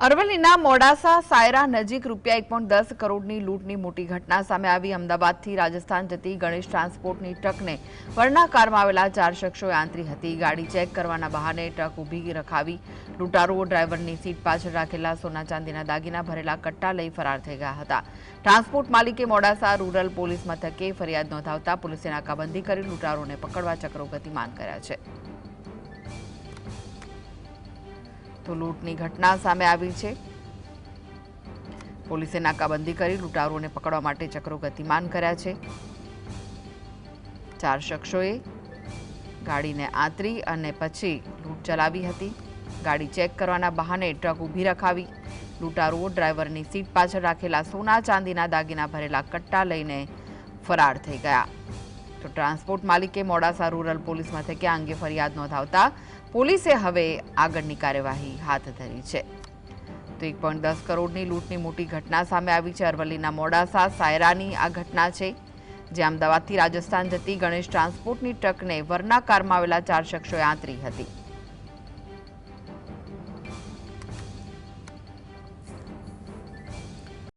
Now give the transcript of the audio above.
અરવલ્લીના મોડાસા સાયરા નજીક ₹1.10 કરોડની લૂંટની મોટી ઘટના સામે આવી। અમદાવાદથી રાજસ્થાન જતી ગણેશ ટ્રાન્સપોર્ટની ટ્રકને વરના કારમાં આવેલા 4 શખ્સોએ આંતરી હતી। ગાડી ચેક કરવાના બહાને ટ્રક ઊભી રખાવી લૂંટારુઓ ડ્રાઈવરની સીટ પાછળ રાખેલા સોના ચાંદીના દાગીના ભરેલા કટ્ટા લઈ ફરાર થઈ ગયા હતા। ટ્રાન્સપોર્ટ માલિકે મોડાસા રૂરલ પોલીસ મથકે ફરિયાદ નોંધાવતા પોલીસે નાકાબંધી કરી લૂંટારુઓને પકડવા ચક્રો ગતિમાન કર્યા છે। तो लूंटनी घटना सामे आवी छे। पोलीसे नाकाबंदी करी लूंटारुओने पकड़वा माटे चक्रो गतिमान कर्या छे। 4 शख्सोए गाड़ीने आंतरी अने पछी लूंट चलावी हती। गाड़ी चेक करवाना बहाने ट्रक ऊभी रखावी लूंटारुओ ड्राइवरनी सीट पाछळ राखेला सोना चांदीना दागीना भरेला कट्टा लईने फरार थई गया। तो ट्रांसपोर्ट मालिके मोडासा रूरल पोलीस मथके आ अंगे फरियाद नोंधावता पोलीसे हवे आगळनी कार्यवाही हाथ धरी छे। तो 1.10 करोड़नी लूंटनी मोटी घटना सामे आवी छे। अरवल्लीना मोडासा सायरानी आ घटना छे, जे अमदावादथी राजस्थान जती गणेश ट्रांसपोर्टनी ट्रकने वરના કારમાં આવેલા 4 શખ્સોએ આંતરી હતી।